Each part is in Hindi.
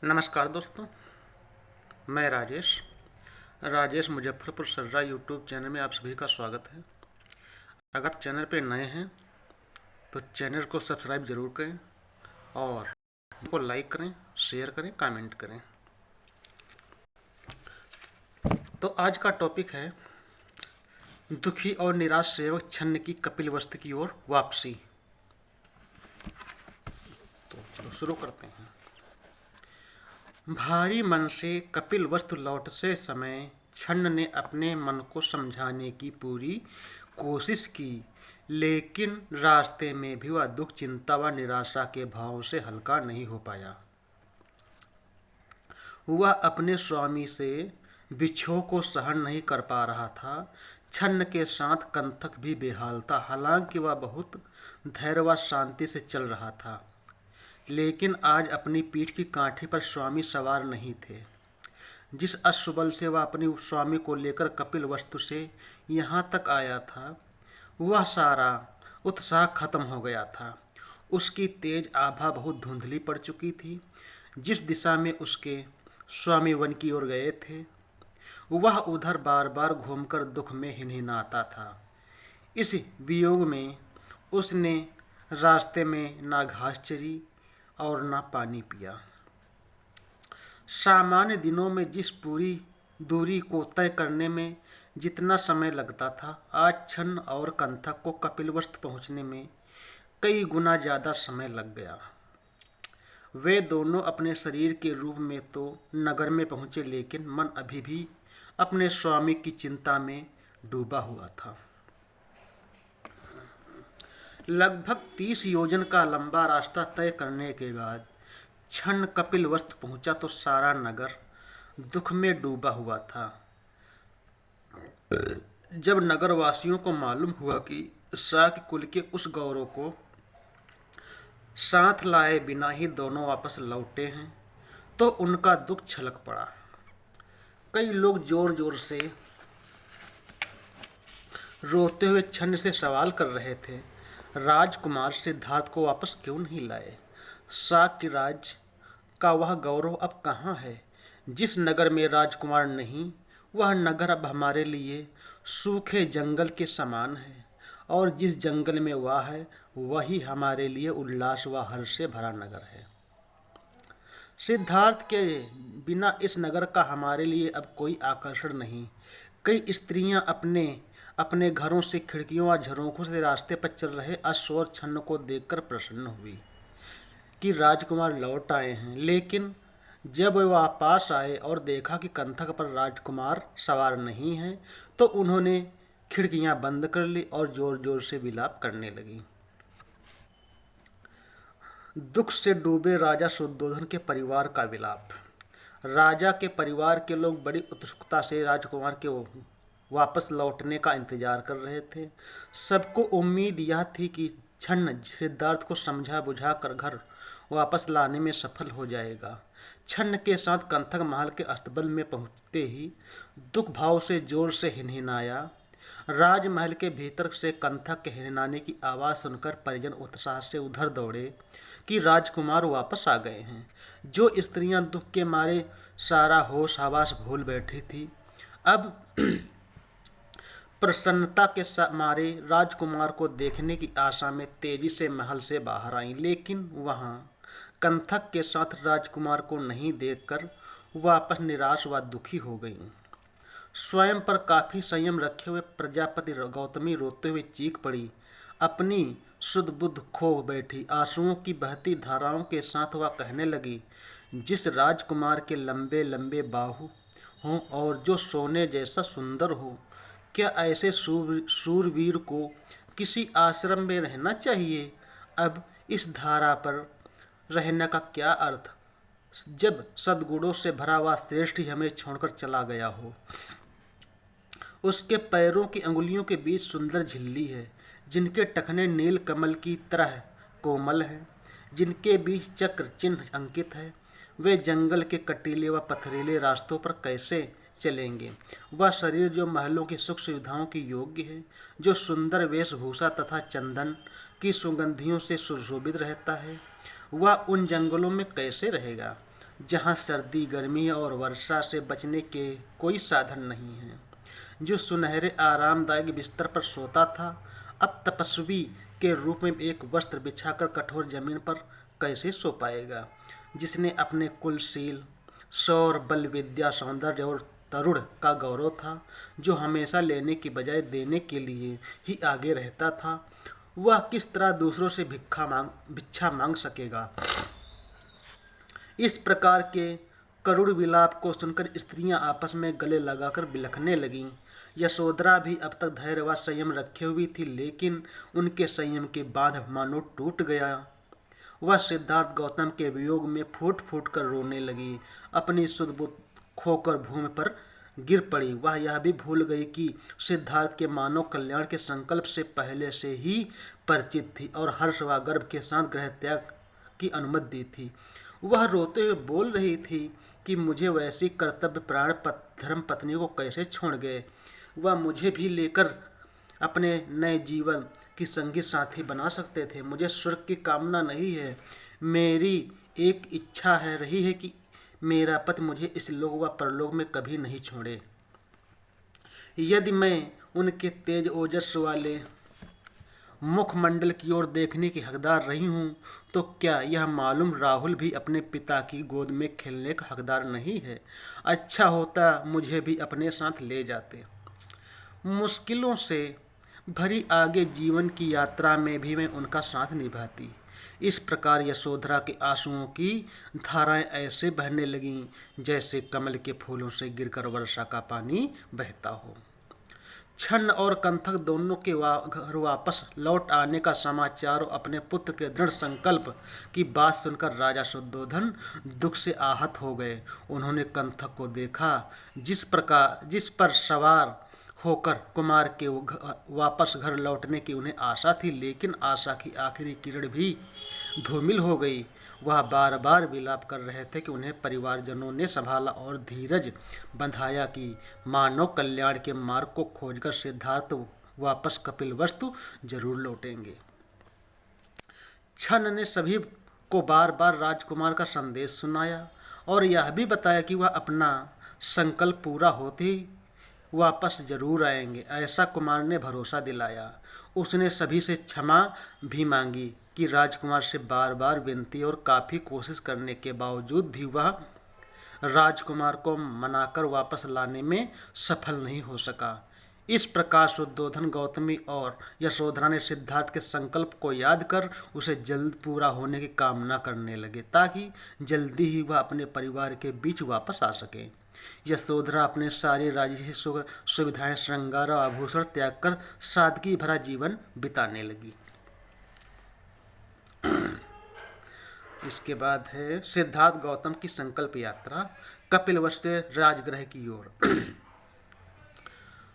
नमस्कार दोस्तों, मैं राजेश मुजफ्फरपुर सर्रा यूट्यूब चैनल में आप सभी का स्वागत है। अगर आप चैनल पे नए हैं तो चैनल को सब्सक्राइब ज़रूर करें और को लाइक करें, शेयर करें, कमेंट करें। तो आज का टॉपिक है दुखी और निराश सेवक छन्न की कपिलवस्तु की ओर वापसी। तो चलो शुरू करते हैं। भारी मन से कपिलवस्तु लौटते समय छन्न ने अपने मन को समझाने की पूरी कोशिश की, लेकिन रास्ते में भी वह दुख, चिंता व निराशा के भाव से हल्का नहीं हो पाया। वह अपने स्वामी से बिछोह को सहन नहीं कर पा रहा था। छन्न के साथ कंथक भी बेहाल था। हालांकि वह बहुत धैर्य व शांति से चल रहा था, लेकिन आज अपनी पीठ की काठी पर स्वामी सवार नहीं थे। जिस अश्वबल से वह अपने स्वामी को लेकर कपिलवस्तु से यहाँ तक आया था, वह सारा उत्साह खत्म हो गया था। उसकी तेज आभा बहुत धुंधली पड़ चुकी थी। जिस दिशा में उसके स्वामी वन की ओर गए थे, वह उधर बार बार घूमकर दुख में हिनहिनाता था। इस वियोग में उसने रास्ते में ना घास चरी और ना पानी पिया। सामान्य दिनों में जिस पूरी दूरी को तय करने में जितना समय लगता था, आज छन्न और कंथक को कपिलवस्तु पहुंचने में कई गुना ज़्यादा समय लग गया। वे दोनों अपने शरीर के रूप में तो नगर में पहुंचे, लेकिन मन अभी भी अपने स्वामी की चिंता में डूबा हुआ था। लगभग 30 योजन का लंबा रास्ता तय करने के बाद छन्न कपिलवस्तु पहुंचा तो सारा नगर दुख में डूबा हुआ था। जब नगरवासियों को मालूम हुआ कि शाक्य कुल के उस गौरव को साथ लाए बिना ही दोनों वापस लौटे हैं, तो उनका दुख छलक पड़ा। कई लोग जोर जोर से रोते हुए छन्न से सवाल कर रहे थे, राजकुमार सिद्धार्थ को वापस क्यों नहीं लाए? शाक्य राज का वह गौरव अब कहाँ है? जिस नगर में राजकुमार नहीं, वह नगर अब हमारे लिए सूखे जंगल के समान है, और जिस जंगल में वह है, वही हमारे लिए उल्लास व हर्ष से भरा नगर है। सिद्धार्थ के बिना इस नगर का हमारे लिए अब कोई आकर्षण नहीं। कई स्त्रियां अपने अपने घरों से खिड़कियों व झरोखों से रास्ते पर चल रहे अश्व और छन्न को देखकर प्रसन्न हुई कि राजकुमार लौट आए हैं। लेकिन जब वे वापस आए और देखा कि कंथक पर राजकुमार सवार नहीं हैं, तो उन्होंने खिड़कियां बंद कर ली और जोर जोर से विलाप करने लगी। दुख से डूबे राजा शुद्धोधन के परिवार का विलाप। राजा के परिवार के लोग बड़ी उत्सुकता से राजकुमार के वापस लौटने का इंतजार कर रहे थे। सबको उम्मीद यह थी कि छन्न सिद्धार्थ को समझा बुझा कर घर वापस लाने में सफल हो जाएगा। छन्न के साथ कंथक महल के अस्तबल में पहुंचते ही दुख भाव से जोर से हिनहिनाया। राजमहल के भीतर से कंथक के हिनहिनाने की आवाज़ सुनकर परिजन उत्साह से उधर दौड़े कि राजकुमार वापस आ गए हैं। जो स्त्रियां दुख के मारे सारा होश हवास भूल बैठी थी, अब प्रसन्नता के मारे राजकुमार को देखने की आशा में तेजी से महल से बाहर आईं। लेकिन वहां कंथक के साथ राजकुमार को नहीं देखकर वापस निराश व दुखी हो गईं। स्वयं पर काफी संयम रखे हुए प्रजापति गौतमी रोते हुए चीख पड़ी। अपनी शुद्ध बुद्ध खो बैठी। आंसुओं की बहती धाराओं के साथ वह कहने लगी, जिस राजकुमार के लंबे लंबे बाहु हों और जो सोने जैसा सुंदर हो, क्या ऐसे शूरवीर को किसी आश्रम में रहना चाहिए? अब इस धारा पर रहने का क्या अर्थ, जब सद्गुणों से भरा हुआ श्रेष्ठ ही हमें छोड़कर चला गया हो। उसके पैरों की अंगुलियों के बीच सुंदर झिल्ली है, जिनके टखने नील कमल की तरह कोमल हैं, जिनके बीच चक्र चिन्ह अंकित है। वे जंगल के कटीले व पथरीले रास्तों पर कैसे चलेंगे? वह शरीर जो महलों की सुख सुविधाओं की योग्य है, जो सुंदर वेशभूषा तथा चंदन की सुगंधियों से सुशोभित रहता है, वह उन जंगलों में कैसे रहेगा? जहाँ सर्दी, गर्मी और वर्षा से बचने के कोई साधन नहीं है। जो सुनहरे आरामदायक बिस्तर पर सोता था, अब तपस्वी के रूप में एक वस्त्र बिछाकर कठोर जमीन पर कैसे सो पाएगा। जिसने अपने कुलशील, शौर, बल, विद्या, सौंदर्य और तरुण का गौरव था, जो हमेशा लेने की बजाय देने के लिए ही आगे रहता था, वह किस तरह दूसरों से भिक्षा मांग सकेगा। इस प्रकार के करुण विलाप को सुनकर स्त्रियां आपस में गले लगाकर बिलखने लगीं। यशोधरा भी अब तक धैर्य व संयम रखे हुई थी, लेकिन उनके संयम के बांध मानो टूट गया। वह सिद्धार्थ गौतम के वियोग में फूट फूट कर रोने लगी। अपनी सुध बुध खोकर भूमि पर गिर पड़ी। वह यह भी भूल गई कि सिद्धार्थ के मानव कल्याण के संकल्प से पहले से ही परिचित थी और हर्ष व गर्भ के साथ गृह त्याग की अनुमति दी थी। वह रोते हुए बोल रही थी कि मुझे वैसी कर्तव्य प्राण धर्म पत्नी को कैसे छोड़ गए। वह मुझे भी लेकर अपने नए जीवन की संगी साथी बना सकते थे। मुझे स्वर्ग की कामना नहीं है। मेरी एक इच्छा है रही है कि मेरा पति मुझे इस लोक व परलोक में कभी नहीं छोड़े। यदि मैं उनके तेज ओजस वाले मुखमंडल की ओर देखने की हकदार रही हूँ, तो क्या यह मालूम राहुल भी अपने पिता की गोद में खेलने का हकदार नहीं है। अच्छा होता मुझे भी अपने साथ ले जाते। मुश्किलों से भरी आगे जीवन की यात्रा में भी मैं उनका साथ निभाती। इस प्रकार यशोधरा के आंसुओं की धाराएं ऐसे बहने लगीं जैसे कमल के फूलों से गिरकर वर्षा का पानी बहता हो। छन्न और कंथक दोनों के घर वापस लौट आने का समाचार और अपने पुत्र के दृढ़ संकल्प की बात सुनकर राजा शुद्धोधन दुख से आहत हो गए। उन्होंने कंथक को देखा, जिस पर सवार होकर कुमार के वापस घर लौटने की उन्हें आशा थी, लेकिन आशा की आखिरी किरण भी धूमिल हो गई। वह बार बार विलाप कर रहे थे कि उन्हें परिवारजनों ने संभाला और धीरज बंधाया कि मानव कल्याण के मार्ग को खोजकर सिद्धार्थ वापस कपिलवस्तु जरूर लौटेंगे। छन्न ने सभी को बार बार राजकुमार का संदेश सुनाया और यह भी बताया कि वह अपना संकल्प पूरा होते ही वापस जरूर आएंगे। ऐसा कुमार ने भरोसा दिलाया। उसने सभी से क्षमा भी मांगी कि राजकुमार से बार बार विनती और काफ़ी कोशिश करने के बावजूद भी वह राजकुमार को मनाकर वापस लाने में सफल नहीं हो सका। इस प्रकार शुद्धोधन, गौतमी और यशोधरा ने सिद्धार्थ के संकल्प को याद कर उसे जल्द पूरा होने की कामना करने लगे, ताकि जल्दी ही वह अपने परिवार के बीच वापस आ सके। यशोधरा अपने सारी राजसी सुविधाएं, श्रृंगार और आभूषण त्याग कर सादगी भरा जीवन बिताने लगी। इसके बाद है सिद्धार्थ गौतम की संकल्प यात्रा कपिलवस्तु राजगृह की ओर।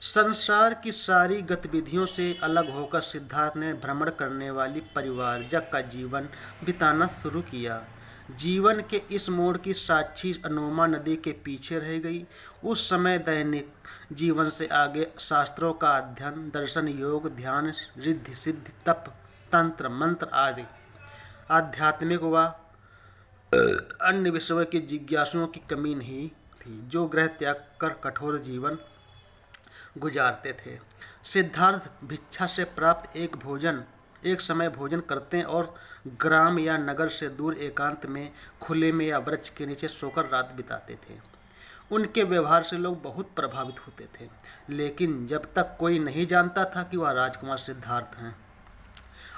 संसार की सारी गतिविधियों से अलग होकर सिद्धार्थ ने भ्रमण करने वाली परिवारजक का जीवन बिताना शुरू किया। जीवन के इस मोड़ की साक्षी अनोमा नदी के पीछे रह गई। उस समय दैनिक जीवन से आगे शास्त्रों का अध्ययन, दर्शन, योग, ध्यान, रिद्धि सिद्धि, तप, तंत्र, मंत्र आदि आध्यात्मिक व अन्य विषयों की जिज्ञासुओं की कमी नहीं थी, जो गृह त्याग कर कठोर जीवन गुजारते थे। सिद्धार्थ भिक्षा से प्राप्त एक समय भोजन करते और ग्राम या नगर से दूर एकांत में खुले में या वृक्ष के नीचे सोकर रात बिताते थे। उनके व्यवहार से लोग बहुत प्रभावित होते थे, लेकिन जब तक कोई नहीं जानता था कि वह राजकुमार सिद्धार्थ हैं।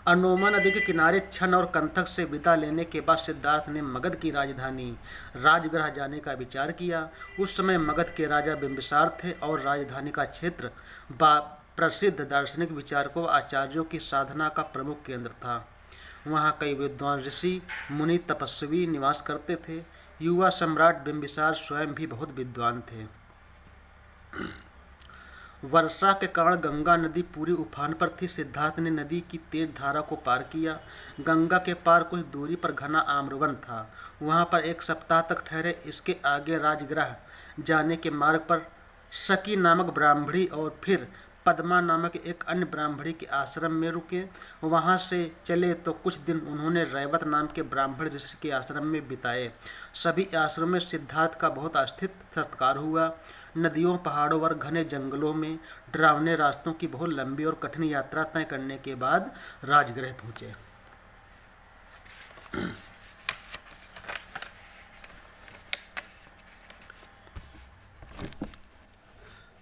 अनोमा नदी के किनारे छन्न और कंथक से विदा लेने के बाद सिद्धार्थ ने मगध की राजधानी राजगृह जाने का विचार किया। उस समय मगध के राजा बिंबिसार थे और राजधानी का क्षेत्र प्रसिद्ध दार्शनिक विचारकों व आचार्यों की साधना का प्रमुख केंद्र था। वहाँ कई विद्वान ऋषि, मुनि, तपस्वी निवास करते थे। युवा सम्राट बिंबिसार स्वयं भी बहुत विद्वान थे। वर्षा के कारण गंगा नदी पूरी उफान पर थी। सिद्धार्थ ने नदी की तेज धारा को पार किया। गंगा के पार कुछ दूरी पर घना आम्रवन था। वहाँ पर एक सप्ताह तक ठहरे। इसके आगे राजगृह जाने के मार्ग पर सकी नामक ब्राह्मणी और फिर पद्मा नामक एक अन्य ब्राह्मणी के आश्रम में रुके। वहां से चले तो कुछ दिन उन्होंने रैवत नाम के ब्राह्मण ऋषि के आश्रम में बिताए। सभी आश्रम में सिद्धार्थ का बहुत आस्थिक सत्कार हुआ। नदियों, पहाड़ों और घने जंगलों में डरावने रास्तों की बहुत लंबी और कठिन यात्रा तय करने के बाद राजगृह पहुंचे।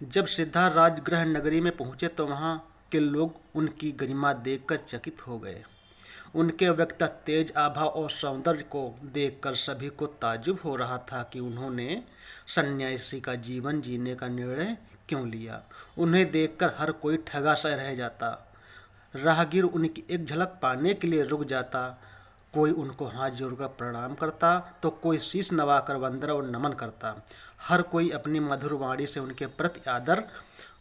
जब सिद्धार्थ राजगृह नगरी में पहुंचे तो वहां के लोग उनकी गरिमा देखकर चकित हो गए। उनके व्यक्तित्व, तेज आभा और सौंदर्य को देखकर सभी को ताज्जुब हो रहा था कि उन्होंने सन्यासी का जीवन जीने का निर्णय क्यों लिया। उन्हें देखकर हर कोई ठगा सा रह जाता। राहगीर उनकी एक झलक पाने के लिए रुक जाता। कोई उनको हाथ जोड़कर प्रणाम करता तो कोई शीश नवाकर वंदना और नमन करता। हर कोई अपनी मधुर वाणी से उनके प्रति आदर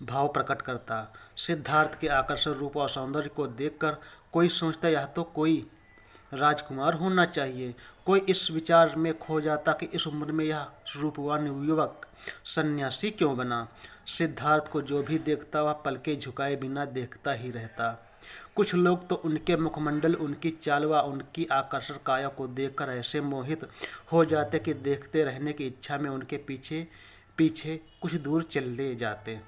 भाव प्रकट करता। सिद्धार्थ के आकर्षक रूप और सौंदर्य को देखकर कोई सोचता यह तो कोई राजकुमार होना चाहिए। कोई इस विचार में खो जाता कि इस उम्र में यह रूपवान युवक सन्यासी क्यों बना। सिद्धार्थ को जो भी देखता वह पलके झुकाए बिना देखता ही रहता। कुछ लोग तो उनके मुखमंडल, उनकी चाल व उनकी आकर्षक काया को देखकर ऐसे मोहित हो जाते कि देखते रहने की इच्छा में उनके पीछे पीछे कुछ दूर चले जाते।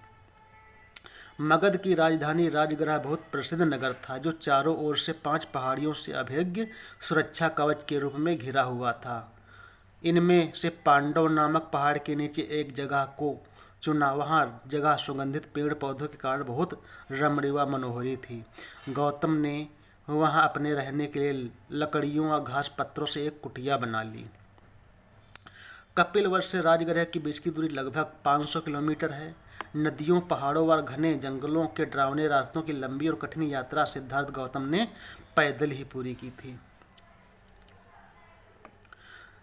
मगध की राजधानी राजगृह बहुत प्रसिद्ध नगर था, जो चारों ओर से 5 पहाड़ियों से अभेद्य सुरक्षा कवच के रूप में घिरा हुआ था। इनमें से पांडव नामक पहाड़ के नीचे एक जगह को चुना। वहाँ जगह सुगंधित पेड़ पौधों के कारण बहुत रमणीय व मनोहरी थी। गौतम ने वहाँ अपने रहने के लिए लकड़ियों व घास पत्रों से एक कुटिया बना ली। कपिलवस्तु से राजगृह के बीच की दूरी लगभग 500 किलोमीटर है। नदियों, पहाड़ों और घने जंगलों के डरावने रास्तों की लंबी और कठिन यात्रा सिद्धार्थ गौतम ने पैदल ही पूरी की थी।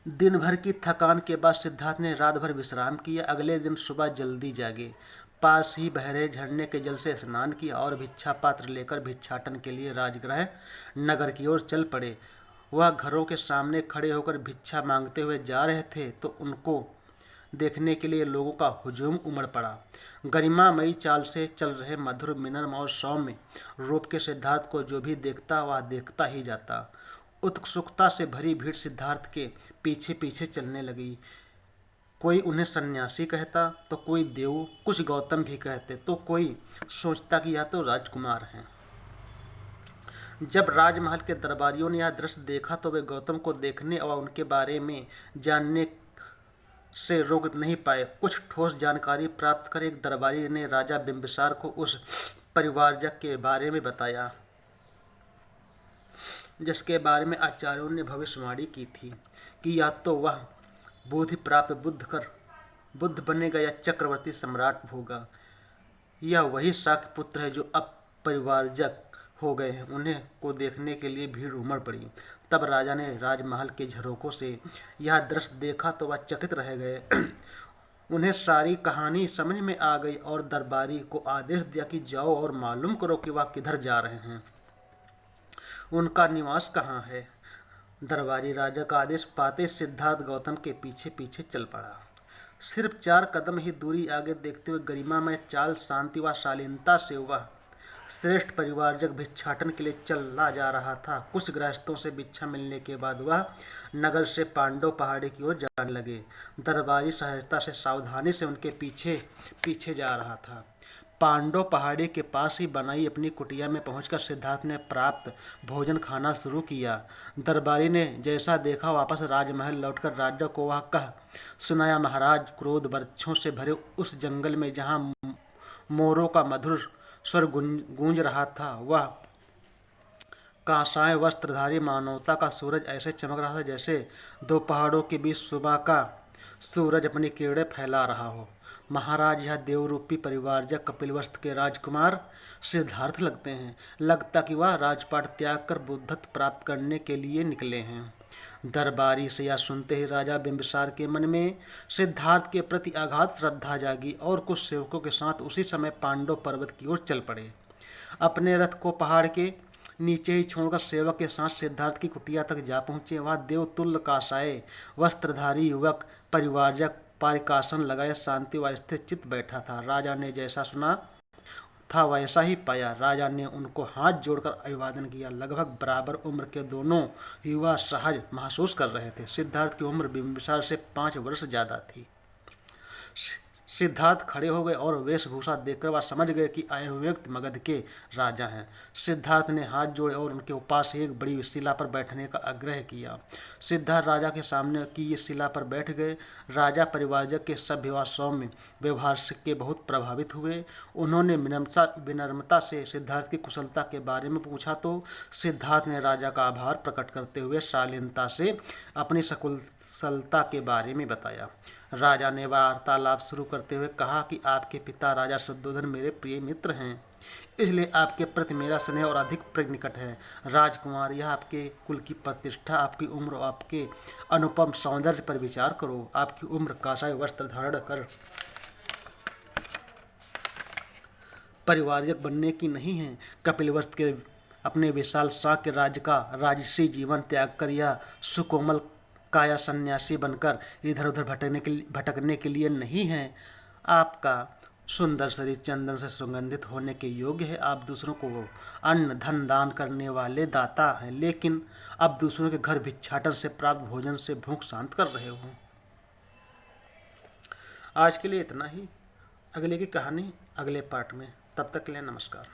दिन भर की थकान के बाद सिद्धार्थ ने रात भर विश्राम किया। अगले दिन सुबह जल्दी जागे, पास ही बह रहे झरने के जल से स्नान किया और भिक्षा पात्र लेकर भिक्षाटन के लिए राजगृह नगर की ओर चल पड़े। वह घरों के सामने खड़े होकर भिक्षा मांगते हुए जा रहे थे तो उनको देखने के लिए लोगों का हुजूम उमड़ पड़ा। गरिमामयी चाल से चल रहे मधुर, विनम्र और सौम्य रूप के सिद्धार्थ को जो भी देखता वह देखता ही जाता। उत्सुकता से भरी भीड़ सिद्धार्थ के पीछे पीछे चलने लगी। कोई उन्हें सन्यासी कहता तो कोई देव, कुछ गौतम भी कहते तो कोई सोचता कि यह तो राजकुमार हैं। जब राजमहल के दरबारियों ने यह दृश्य देखा तो वे गौतम को देखने और उनके बारे में जानने से रोक नहीं पाए। कुछ ठोस जानकारी प्राप्त कर एक दरबारी ने राजा बिंबिसार को उस परिवारजक के बारे में बताया जिसके बारे में आचार्यों ने भविष्यवाणी की थी कि या तो वह बोधि प्राप्त बुद्ध बनेगा या चक्रवर्ती सम्राट होगा। यह वही शाक्य पुत्र है जो अब परिवारजक हो गए हैं। उन्हें को देखने के लिए भीड़ उमड़ पड़ी। तब राजा ने राजमहल के झरोकों से यह दृश्य देखा तो वह चकित रह गए। उन्हें सारी कहानी समझ में आ गई और दरबारी को आदेश दिया कि जाओ और मालूम करो कि वह किधर जा रहे हैं, उनका निवास कहाँ है। दरबारी राजा का आदेश पाते सिद्धार्थ गौतम के पीछे पीछे चल पड़ा। सिर्फ 4 कदम ही दूरी आगे देखते हुए गरिमामय चाल, शांति व शालीनता से वह श्रेष्ठ परिवारजक भिक्षाटन के लिए चला जा रहा था। कुछ गृहस्थों से भिक्षा मिलने के बाद वह नगर से पांडव पहाड़ी की ओर जाने लगे। दरबारी सहजता से सावधानी से उनके पीछे पीछे जा रहा था। पांडव पहाड़ी के पास ही बनाई अपनी कुटिया में पहुंचकर सिद्धार्थ ने प्राप्त भोजन खाना शुरू किया। दरबारी ने जैसा देखा वापस राजमहल लौटकर राजा को वह कह सुनाया, महाराज, क्रोध वृक्षों से भरे उस जंगल में जहाँ मोरों का मधुर स्वर गूंज रहा था, वह कांसाय वस्त्रधारी मानवता का सूरज ऐसे चमक रहा था जैसे 2 पहाड़ों के बीच सुबह का सूरज अपनी किरणें फैला रहा हो। महाराज, यह देवरूपी परिवारजक कपिलवस्तु के राजकुमार सिद्धार्थ लगते हैं। लगता कि वह राजपाट त्याग कर बुद्धत्व प्राप्त करने के लिए निकले हैं। दरबारी से यह सुनते ही राजा बिंबिसार के मन में सिद्धार्थ के प्रति अगाध श्रद्धा जागी और कुछ सेवकों के साथ उसी समय पांडव पर्वत की ओर चल पड़े। अपने रथ को पहाड़ के नीचे ही छोड़कर सेवक के साथ सिद्धार्थ की कुटिया तक जा पहुंचे। वह देवतुल्य कासाय वस्त्रधारी युवक परिवारजक पारिकासन लगाए शांति व स्थिर चित्त बैठा था। राजा ने जैसा सुना था वैसा ही पाया। राजा ने उनको हाथ जोड़कर अभिवादन किया। लगभग बराबर उम्र के दोनों युवा सहज महसूस कर रहे थे। सिद्धार्थ की उम्र बिंबिसार से 5 वर्ष ज़्यादा थी। सिद्धार्थ खड़े हो गए और वेशभूषा देखकर वह समझ गए कि आए हुए व्यक्ति मगध के राजा हैं। सिद्धार्थ ने हाथ जोड़े और उनके पास एक बड़ी शिला पर बैठने का आग्रह किया। सिद्धार्थ राजा के सामने की ये शिला पर बैठ गए। राजा परिवारजन के सभ्य व सौम्य व्यवहार से के बहुत प्रभावित हुए। उन्होंने विनम्रता से सिद्धार्थ की कुशलता के बारे में पूछा तो सिद्धार्थ ने राजा का आभार प्रकट करते हुए शालीनता से अपनी सकुशलता के बारे में बताया। राजा ने वार्तालाप शुरू करते हुए कहा कि आपके पिता राजा शुद्धोधन मेरे प्रिय मित्र हैं, इसलिए आपके प्रति मेरा स्नेह और अधिक प्रनिकट है। राजकुमार, यह आपके कुल की प्रतिष्ठा, आपकी उम्र और आपके अनुपम सौंदर्य पर विचार करो। आपकी उम्र काषाय वस्त्र धारण कर परिवारजक बनने की नहीं है। कपिलवस्तु के अपने विशाल शाक्य राज्य का राजसी जीवन त्याग कर यह सुकोमल काया सन्यासी बनकर इधर उधर भटकने के लिए नहीं है। आपका सुंदर शरीर चंदन से सुगंधित होने के योग्य है। आप दूसरों को अन्न धन दान करने वाले दाता हैं, लेकिन अब दूसरों के घर भिक्षाटन से प्राप्त भोजन से भूख शांत कर रहे हो। आज के लिए इतना ही। अगले की कहानी अगले पार्ट में। तब तक के लिए नमस्कार।